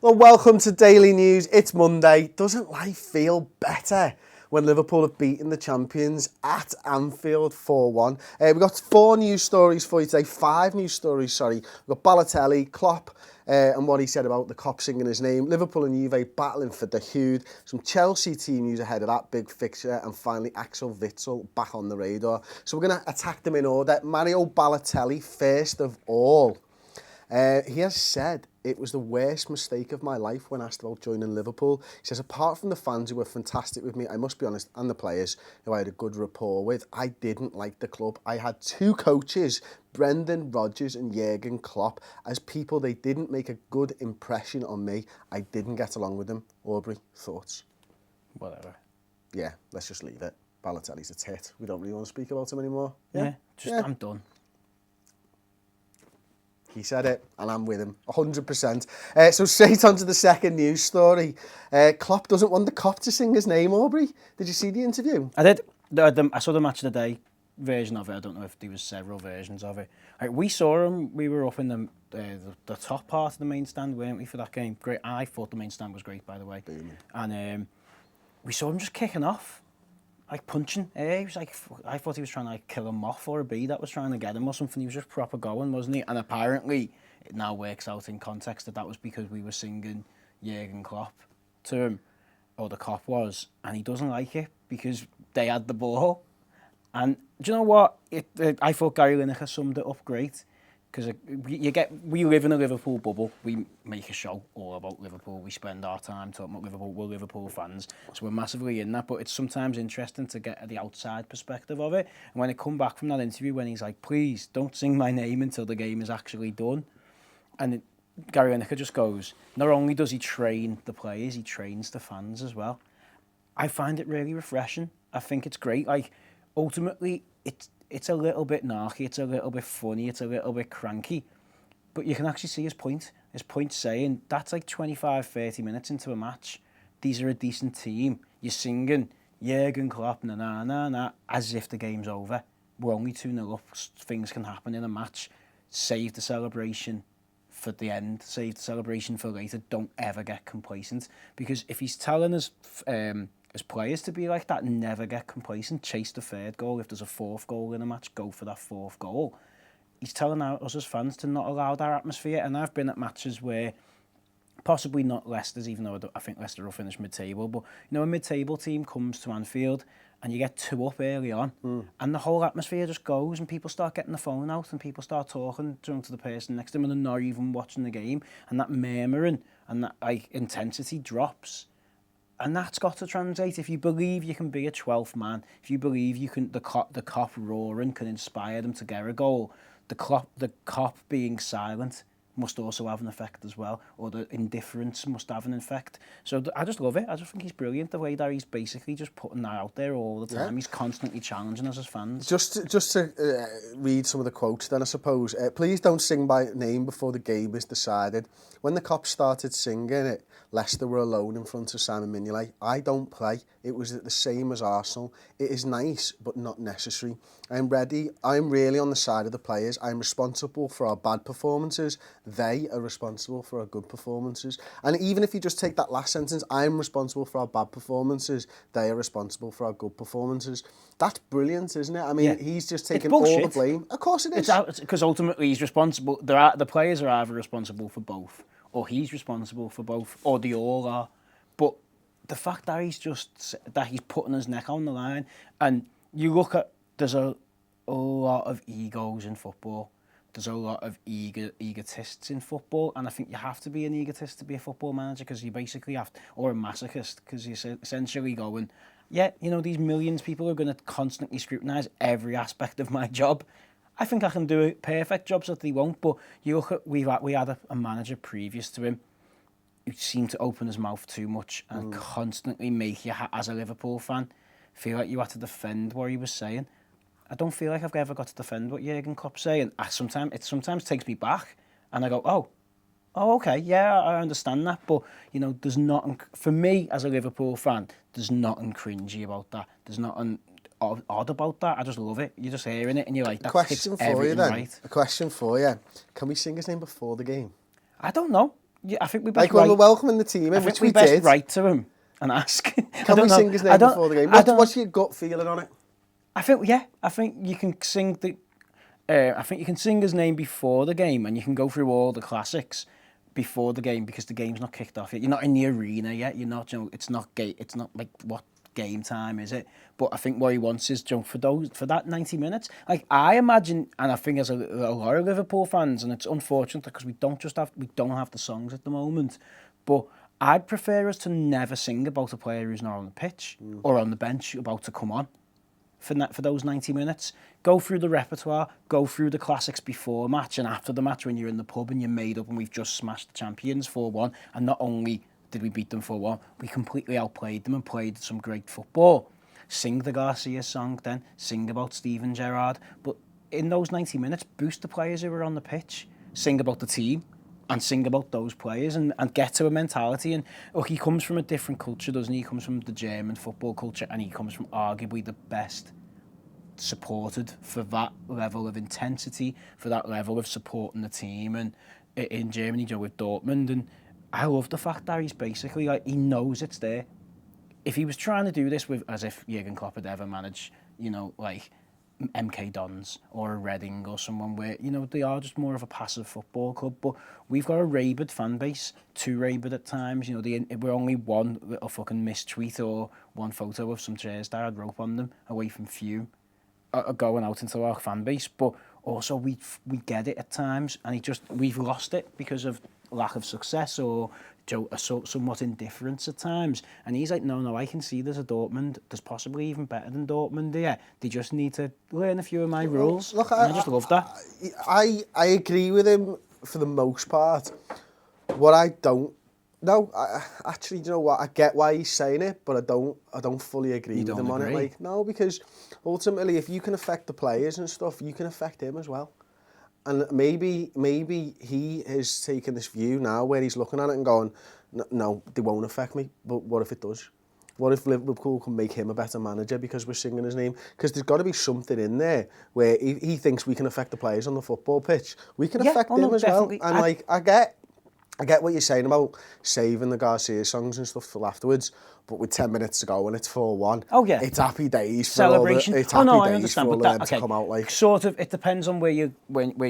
Well, welcome to Daily News. It's Monday. Doesn't life feel better when Liverpool have beaten the champions at Anfield 4-1? We've got 4 news stories for you today. 5 news stories, sorry. We've got Balotelli, Klopp, and what he said about the cop singing his name. Liverpool and Juve battling for Dahoud. Some Chelsea team news ahead of that big fixture. And finally, Witsel back on the radar. So we're going to attack them in order. Mario Balotelli, first of all. He has said it was the worst mistake of my life when asked about joining Liverpool. He says, apart from the fans who were fantastic with me, I must be honest, and the players who I had a good rapport with, I didn't like the club. I had 2 coaches, Brendan Rodgers and Jurgen Klopp. As people, they didn't make a good impression on me. I didn't get along with them. Aubrey, thoughts? Whatever. Yeah, let's just leave it. Balotelli's a tit. We don't really want to speak about him anymore. Yeah, I'm done. He said it, and I'm with him, 100%. So straight on to the second news story. Klopp doesn't want the cop to sing his name, Aubrey. Did you see the interview? I did. I saw the Match of the Day version of it. I don't know if there was several versions of it. We saw him. We were up in the top part of the main stand, weren't we, for that game? Great. I thought the main stand was great, by the way. Booming. And we saw him just kicking off, like punching. He was like, I thought he was trying to like kill a moth or a bee that was trying to get him or something. He was just proper going, wasn't he? And apparently, it now works out in context that was because we were singing Jurgen Klopp to him, or the cop was, and he doesn't like it because they had the ball. And do you know what? I thought Gary Lineker summed it up great. Because we live in a Liverpool bubble. We make a show all about Liverpool. We spend our time talking about Liverpool. We're Liverpool fans, so we're massively in that. But it's sometimes interesting to get the outside perspective of it. And when I come back from that interview, when he's like, "Please don't sing my name until the game is actually done," and Gary Lineker just goes, not only does he train the players, he trains the fans as well. I find it really refreshing. I think it's great. Like ultimately, it's a little bit narky, it's a little bit funny, it's a little bit cranky, but you can actually see his point. His point saying, that's like 25, 30 minutes into a match. These are a decent team. You're singing Jurgen Klopp, na-na-na-na, as if the game's over. We're only 2-0 up. Things can happen in a match. Save the celebration for the end. Save the celebration for later. Don't ever get complacent. Because if he's telling us... as players to be like that, never get complacent, chase the 3rd goal. If there's a 4th goal in a match, go for that 4th goal. He's telling us as fans to not allow that atmosphere. And I've been at matches where, possibly not Leicester's, even though I think Leicester will finish mid-table, but you know, a mid-table team comes to Anfield and you get 2 up early on, and the whole atmosphere just goes, and people start getting the phone out, and people start talking to the person next to them, and they're not even watching the game, and that murmuring and that like intensity drops. And that's got to translate. If you believe you can be a 12th man, if you believe you can, the cop roaring can inspire them to get a goal, the cop being silent must also have an effect as well, or the indifference must have an effect. So I just love it. I just think he's brilliant, the way that he's basically just putting that out there all the time. Yeah. He's constantly challenging us as fans. Just to read some of the quotes then, I suppose. Please don't sing my name before the game is decided. When the cops started singing it, Leicester were alone in front of Simon Mignolet. I don't play. It was the same as Arsenal. It is nice, but not necessary. I'm ready. I'm really on the side of the players. I'm responsible for our bad performances. They are responsible for our good performances. And even if you just take that last sentence, I'm responsible for our bad performances. They are responsible for our good performances. That's brilliant, isn't it? I mean, he's just taking all the blame. Of course it is. Because ultimately he's responsible. The players are either responsible for both, or he's responsible for both, or they all are. But the fact that he's putting his neck on the line, and you look at, there's a lot of egos in football. There's a lot of egotists in football, and I think you have to be an egotist to be a football manager, because you basically have to, or a masochist, because you're essentially going, yeah, you know, these millions of people are going to constantly scrutinise every aspect of my job. I think I can do a perfect job so that they won't, but you look at, we had a manager previous to him who seemed to open his mouth too much and constantly make you, as a Liverpool fan, feel like you had to defend what he was saying. I don't feel like I've ever got to defend what Jurgen Klopp's saying. It sometimes takes me back, and I go, oh, okay, yeah, I understand that. But, you know, there's nothing, for me as a Liverpool fan, there's nothing cringy about that. There's nothing odd about that. I just love it. You're just hearing it, and you're like, that hits everything right. A question for you. Can we sing his name before the game? I don't know. Yeah, I think we best Like when we're welcoming the team in, I which think we we best did. write to him and ask. Can we sing his name before the game? What's your gut feeling on it? I think you can sing I think you can sing his name before the game, and you can go through all the classics before the game because the game's not kicked off yet. You're not in the arena yet. You're not. It's not It's not like what game time is it? But I think what he wants is for that 90 minutes. Like I imagine, and I think as a lot of Liverpool fans, and it's unfortunate because we don't have the songs at the moment, but I'd prefer us to never sing about a player who's not on the pitch or on the bench about to come on. For those 90 minutes, go through the repertoire, go through the classics before match and after the match when you're in the pub and you're made up and we've just smashed the champions 4-1, and not only did we beat them 4-1, we completely outplayed them and played some great football. Sing the Garcia song then, sing about Steven Gerrard, but in those 90 minutes, boost the players who were on the pitch, sing about the team, and sing about those players and get to a mentality. And look, he comes from a different culture, doesn't he? He comes from the German football culture, and he comes from arguably the best supported for that level of intensity, for that level of supporting the team. And in Germany, with Dortmund, and I love the fact that he's basically like, he knows it's there. If he was trying to do this with, as if Jurgen Klopp had ever managed, like MK Dons or a Reading or someone where, they are just more of a passive football club. But we've got a rabid fan base, too rabid at times. We're only one little fucking mistweet or one photo of some chairs that had rope on them away from few going out into our fan base. But also we get it at times, and we've lost it because of lack of success or somewhat indifference at times. And he's like, no, I can see there's a Dortmund. There's possibly even better than Dortmund there. They just need to learn a few of my rules. Look, I just love that. I agree with him for the most part. What I don't... No, actually, you know what? I get why he's saying it, but I don't fully agree with him on it. Like, no, because ultimately, if you can affect the players and stuff, you can affect him as well. And maybe he is taking this view now where he's looking at it and going, no, they won't affect me, but what if it does? What if Liverpool can make him a better manager because we're singing his name? Because there's got to be something in there where he thinks we can affect the players on the football pitch. We can affect him as definitely. well. And I get what you're saying about saving the Garcia songs and stuff till afterwards, but with 10 minutes to go and it's 4-1, it's happy days for celebration. It's happy days for all of them to come out like. Sort of, it depends on where you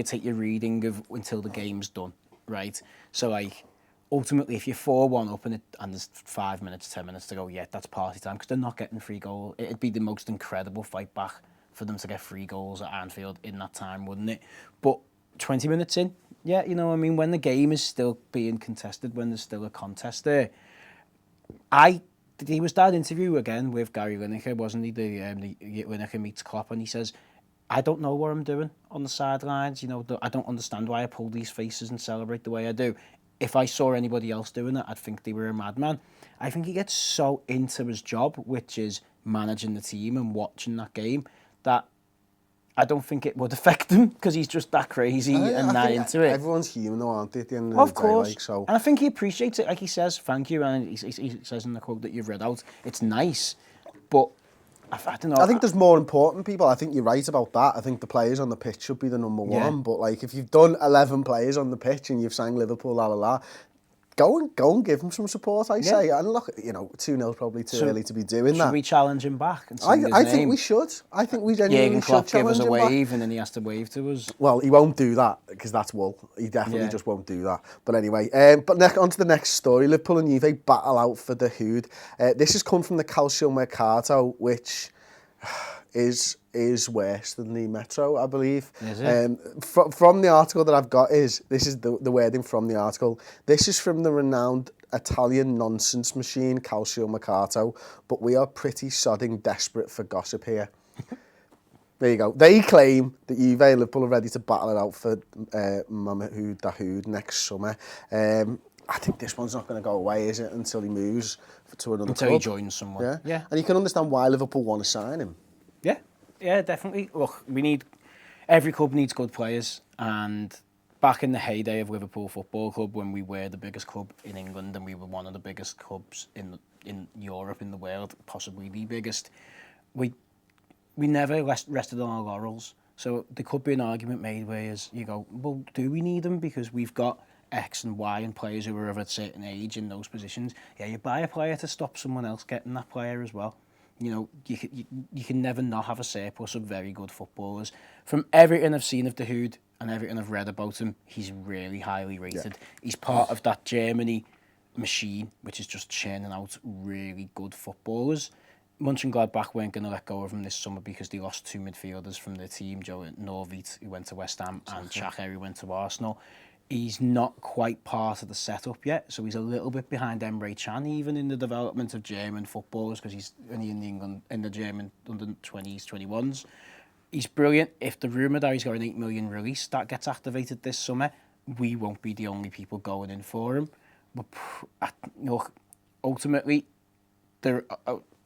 take your reading of until the game's done, right? So like, ultimately, if you're 4-1 up and there's 5 minutes, 10 minutes to go, that's party time because they're not getting 3 goals. It'd be the most incredible fight back for them to get 3 goals at Anfield in that time, wouldn't it? But 20 minutes in, when the game is still being contested, when there's still a contest there. He was that interview again with Gary Lineker, wasn't he? The Lineker meets Klopp, and he says, I don't know what I'm doing on the sidelines. I don't understand why I pull these faces and celebrate the way I do. If I saw anybody else doing it, I'd think they were a madman. I think he gets so into his job, which is managing the team and watching that game, that I don't think it would affect him because he's just that crazy and that into it. Everyone's human though, aren't they, at the end of the day? Course. Like, so. And I think he appreciates it. Like he says, thank you. And he says in the quote that you've read out, it's nice. But I don't know. I think there's more important people. I think you're right about that. I think the players on the pitch should be the number one. But like, if you've done 11 players on the pitch and you've sang Liverpool, la la la, go and give him some support, I say. And look, 2-0 is probably too early to be doing that. Should we challenge him back and sing his name? think we should. I think we genuinely should challenge him back. give us a wave and then he has to wave to us. Well, he won't do that because that's wool. He definitely just won't do that. But anyway, on to the next story. Liverpool and Juve battle out for Dahoud. This has come from the Calcio Mercato, which is worse than the Metro, I believe. Is it? From the article that I've got this is the wording from the article. This is from the renowned Italian nonsense machine, Calcio Mercato, but we are pretty sodding desperate for gossip here. There you go. They claim that Juve and Liverpool are ready to battle it out for Mamadou Dahoud next summer. I think this one's not going to go away, is it, until he moves to another club. Until he joins someone. Yeah. And you can understand why Liverpool want to sign him. Yeah, definitely. Look, every club needs good players, and back in the heyday of Liverpool Football Club, when we were the biggest club in England and we were one of the biggest clubs in Europe, in the world, possibly the biggest, we never rested on our laurels. So there could be an argument made where you go, well, do we need them? Because we've got X and Y and players who are of a certain age in those positions. Yeah, you buy a player to stop someone else getting that player as well. You know, you can never not have a surplus of very good footballers. From everything I've seen of Dahoud and everything I've read about him, he's really highly rated. Yeah. He's part of that Germany machine, which is just churning out really good footballers. Mönchengladbach weren't going to let go of him this summer because they lost 2 midfielders from their team, Joe Norvit, who went to West Ham, and Xhaka, who went to Arsenal. He's not quite part of the setup yet, so he's a little bit behind Emre Can, even in the development of German footballers, because he's only in the German under 20s, 21s. He's brilliant. If the rumour that he's got an 8 million release that gets activated this summer, we won't be the only people going in for him. But look, ultimately,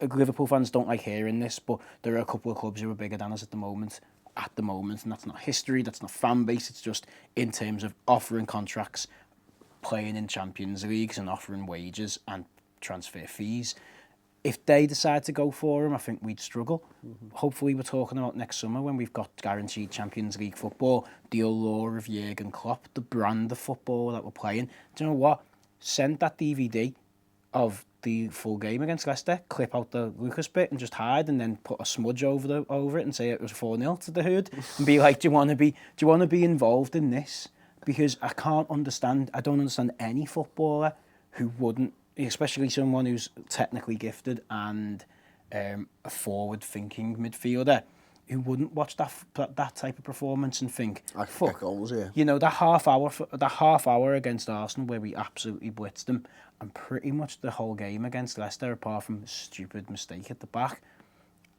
Liverpool fans don't like hearing this, but there are a couple of clubs who are bigger than us at the moment, and that's not history, that's not fan base, it's just in terms of offering contracts, playing in Champions Leagues and offering wages and transfer fees. If they decide to go for him, I think we'd struggle. Hopefully we're talking about next summer when we've got guaranteed Champions League football, the allure of Jurgen Klopp, the brand of football that we're playing. Do you know what? Send that DVD of the full game against Leicester, clip out the Lucas bit and just hide, and then put a smudge over it and say it was 4-0 to Dahoud, and be like, do you want to be involved in this? Because I don't understand any footballer who wouldn't, especially someone who's technically gifted and a forward-thinking midfielder, who wouldn't watch that type of performance and think, fuck, goals, yeah. You know, that half hour against Arsenal where we absolutely blitzed them, and pretty much the whole game against Leicester, apart from a stupid mistake at the back,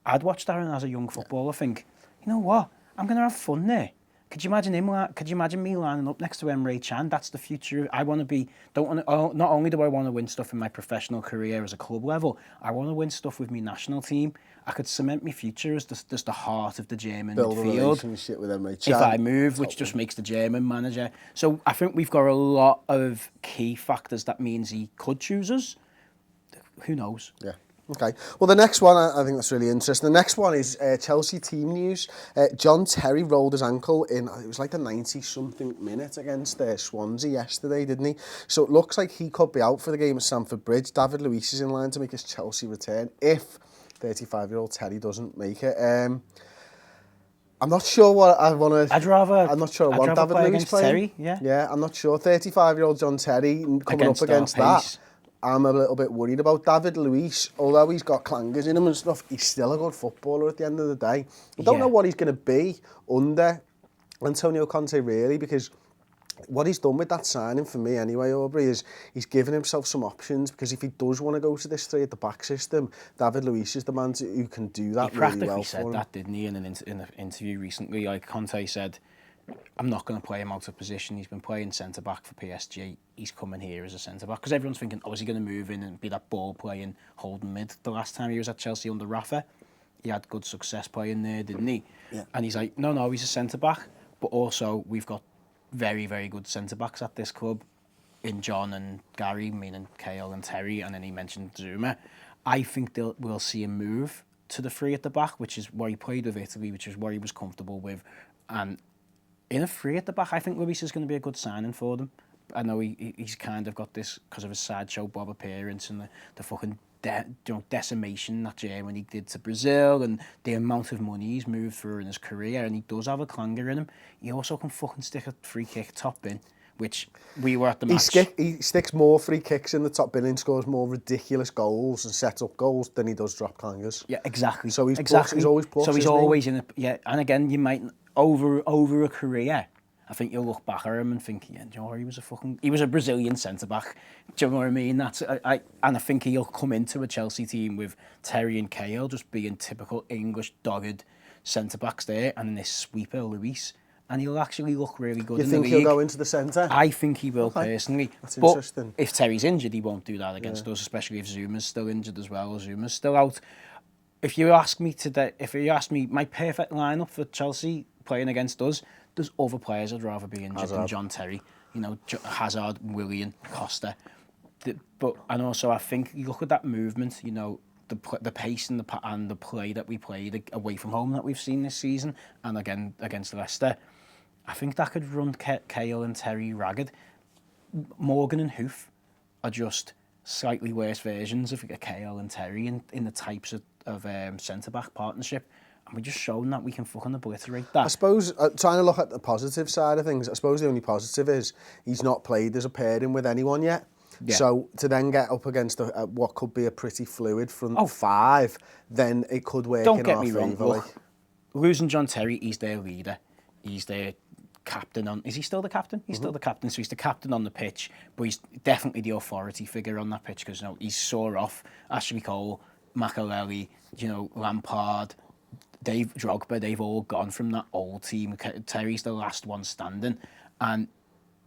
I'd watch that and as a young footballer think, you know what, I'm going to have fun there. Could you imagine me lining up next to Emre Can? That's the future. I want to be. Not only do I want to win stuff in my professional career as a club level, I want to win stuff with my national team. I could cement my future as just the heart of the German build midfield. Build a relationship with Emre Can. If I move, which just makes the German manager. So I think we've got a lot of key factors that means he could choose us. Who knows? Yeah. Okay. Well, the next one, I think that's really interesting. The next one is Chelsea team news. John Terry rolled his ankle in, it was like the 90-something minute against Swansea yesterday, didn't he? So it looks like he could be out for the game at Stamford Bridge. David Luiz is in line to make his Chelsea return if 35-year-old Terry doesn't make it. I'm not sure what I want to... I'm not sure I want David Luiz playing. Terry, yeah. Yeah, I'm not sure. 35-year-old John Terry coming up against that. I'm a little bit worried about David Luiz. Although he's got clangers in him and stuff, he's still a good footballer at the end of the day. I don't know what he's going to be under Antonio Conte, really, because what he's done with that signing for me anyway, Aubrei, is he's given himself some options, because if he does want to go to this 3 at the back system, David Luiz is the man who can do that really well for him. He practically said that, didn't he, in an interview recently? Like, Conte said, I'm not going to play him out of position. He's been playing centre-back for PSG. He's coming here as a centre-back. Because everyone's thinking, is he going to move in and be that ball-playing holding mid? The last time he was at Chelsea under Rafa, he had good success playing there, didn't he? Yeah. And he's like, no, he's a centre-back. But also, we've got very, very good centre-backs at this club in John and Gary, meaning Cahill and Terry, and then he mentioned Zuma. I think we'll see him move to the 3 at the back, which is where he played with Italy, which is where he was comfortable with. And in a 3 at the back, I think Luis is going to be a good signing for them. I know he's kind of got this, because of his Sideshow Bob appearance and the fucking decimation that Germany did to Brazil and the amount of money he's moved through in his career, and he does have a clanger in him. He also can fucking stick a free kick top bin, which we were at the match. He sticks more free kicks in the top bin and scores more ridiculous goals and sets up goals than he does drop clangers. Yeah, exactly. So he's always plus. So he's always in and again, you might over a career, I think you'll look back at him and think, yeah, Joe, he was a Brazilian centre-back. Do you know what I mean? And I think he'll come into a Chelsea team with Terry and Cahill just being typical English dogged centre-backs there, and then this sweeper, Luis, and he'll actually look really good in the league. You think he'll go into the centre? I think he will, personally. That's interesting. If Terry's injured, he won't do that against us, especially if Zuma's still injured as well. Zuma's still out. If you ask me, my perfect lineup for Chelsea playing against us, there's other players I'd rather be injured than John Terry. You know, Hazard, Willian, Costa. And also, I think you look at that movement. You know, the pace and the play that we played away from home that we've seen this season, and again against Leicester. I think that could run Cahill and Terry ragged. Morgan and Hoof are just slightly worse versions of Cahill and Terry in the types of centre-back partnership. And we're just showing that we can fucking obliterate that. I suppose, trying to look at the positive side of things, I suppose the only positive is he's not played as a pairing with anyone yet. Yeah. So to then get up against what could be a pretty fluid front five, then it could work in our favour. Don't get me wrong, losing John Terry, he's their leader. He's their captain on... Is he still the captain? He's still the captain, so he's the captain on the pitch, but he's definitely the authority figure on that pitch because, he's sore off Ashley Cole, Makelele, Lampard, Dave Drogba, they've all gone from that old team. Terry's the last one standing, and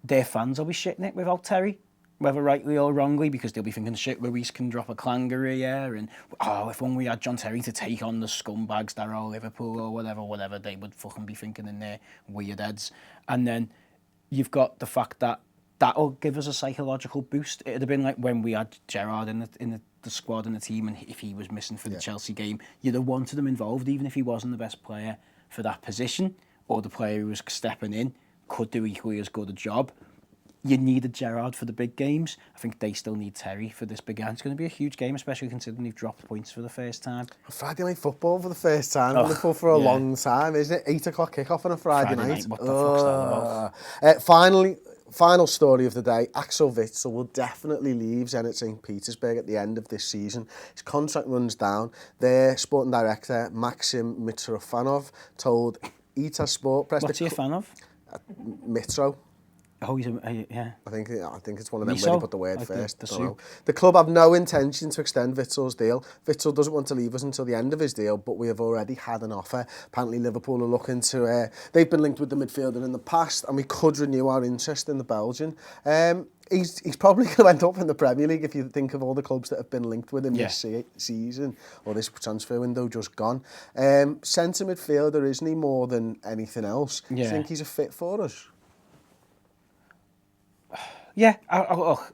their fans will be shitting it without Terry, whether rightly or wrongly, because they'll be thinking, shit, Luis can drop a clanger here, and if only we had John Terry to take on the scumbags that are Liverpool or whatever they would fucking be thinking in their weird heads. And then you've got the fact that that'll give us a psychological boost. It'd have been like when we had Gerrard in the squad and the team, and if he was missing for the Chelsea game, you'd have wanted him involved, even if he wasn't the best player for that position, or the player who was stepping in could do equally as good a job. You needed Gerrard for the big games. I think they still need Terry for this big game. It's going to be a huge game, especially considering they've dropped points for the first time. Friday night football for the first time in Liverpool for a long time, isn't it? 8 o'clock kickoff on a Friday night. What the fuck's that about? Final story of the day, Axel Witsel will definitely leave Zenit St. Petersburg at the end of this season. His contract runs down. Their sporting director, Maxim Mitrofanov, told ETA Sport... What's he a fan of? Mitro. Oh, yeah. I think it's one of them where they put the word like first. The soup. The club have no intention to extend Witsel's deal. Witsel doesn't want to leave us until the end of his deal, but we have already had an offer. Apparently Liverpool are looking to... they've been linked with the midfielder in the past, and we could renew our interest in the Belgian. He's probably going to end up in the Premier League if you think of all the clubs that have been linked with him this season, or this transfer window just gone. Centre midfielder, isn't he, more than anything else? Do you think he's a fit for us? Yeah,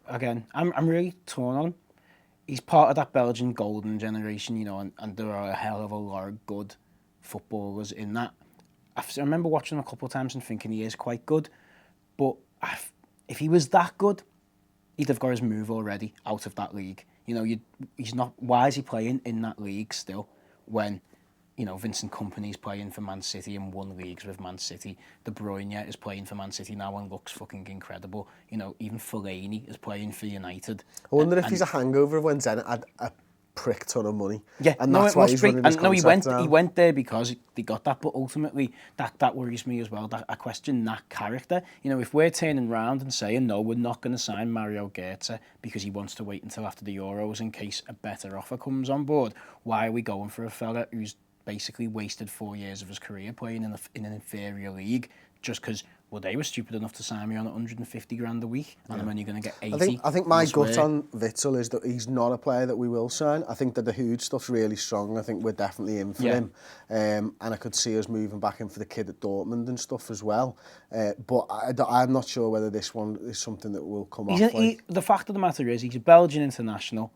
again, I'm really torn on him. He's part of that Belgian golden generation, and there are a hell of a lot of good footballers in that. I remember watching him a couple of times and thinking he is quite good, but if he was that good, he'd have got his move already out of that league. He's not. Why is he playing in that league still when, Vincent Kompany's playing for Man City and won leagues with Man City. De Bruyne is playing for Man City now and looks fucking incredible. Even Fellaini is playing for United. I wonder if he's a hangover of when Zenit had a prick ton of money. Yeah, and that's why he's running his contract he went there because they got that, but ultimately that worries me as well. That I question that character. If we're turning round and saying no, we're not going to sign Mario Götze because he wants to wait until after the Euros in case a better offer comes on board. Why are we going for a fella who's basically wasted 4 years of his career playing in an inferior league just because they were stupid enough to sign me on 150 grand a week and I'm only going to get 80. I think my gut on Witsel is that he's not a player that we will sign. I think that the Dahoud stuff's really strong. I think we're definitely in for him. And I could see us moving back in for the kid at Dortmund and stuff as well. But I'm not sure whether this one is something that will come off. The fact of the matter is he's a Belgian international.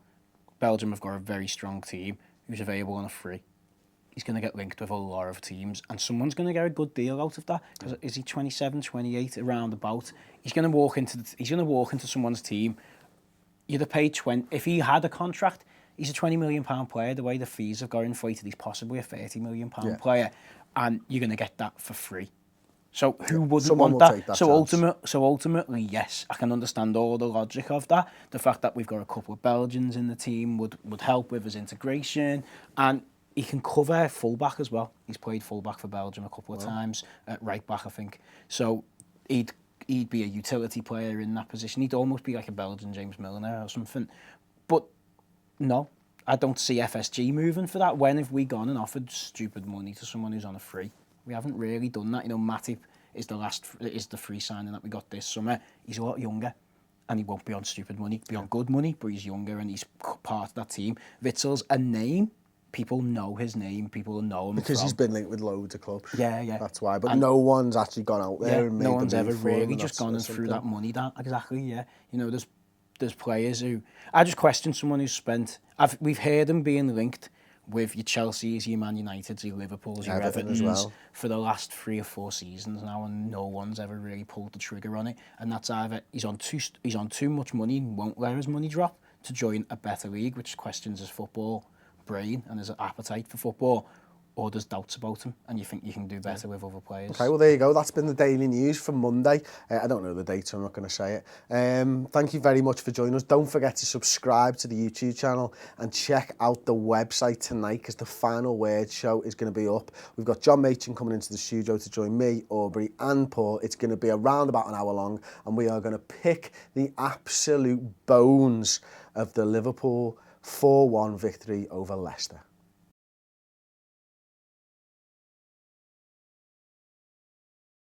Belgium have got a very strong team who's available on a free. He's going to get linked with a lot of teams and someone's going to get a good deal out of that. Because is he 27, 28, around about? He's going to walk into someone's team. You'd have paid 20. If he had a contract, he's a £20 million player. The way the fees have got inflated, he's possibly a £30 million player. And you're going to get that for free. So who wouldn't want that? So ultimately, yes, I can understand all the logic of that. The fact that we've got a couple of Belgians in the team would help with his integration. And he can cover fullback as well. He's played fullback for Belgium a couple of times, at right back, I think. So he'd be a utility player in that position. He'd almost be like a Belgian James Milner or something. But no, I don't see FSG moving for that. When have we gone and offered stupid money to someone who's on a free? We haven't really done that. Matip is the free signing that we got this summer. He's a lot younger. And he won't be on stupid money. He'll be on good money, but he's younger and he's part of that team. Witsel's a name. People know his name. People know him because he's been linked with loads of clubs. Yeah. That's why. But no one's actually gone out there and made no one's the ever really and just gone and threw that money down. Exactly. Yeah. There's players who I just question someone who's spent. We've heard him being linked with your Chelsea's, your Man United's, your Liverpool's, your Everton as Everton's well. for the last 3 or 4 seasons now, and no one's ever really pulled the trigger on it. And that's either he's on too much money and won't let his money drop to join a better league, which questions his football brain and his appetite for football, or there's doubts about him, and you think you can do better with other players. Okay, well, there you go. That's been the daily news for Monday. I don't know the date, so I'm not going to say it. Thank you very much for joining us. Don't forget to subscribe to the YouTube channel and check out the website tonight, because the Final Word show is going to be up. We've got John Machin coming into the studio to join me, Aubrey and Paul. It's going to be around about an hour long, and we are going to pick the absolute bones of the Liverpool 4-1 victory over Leicester.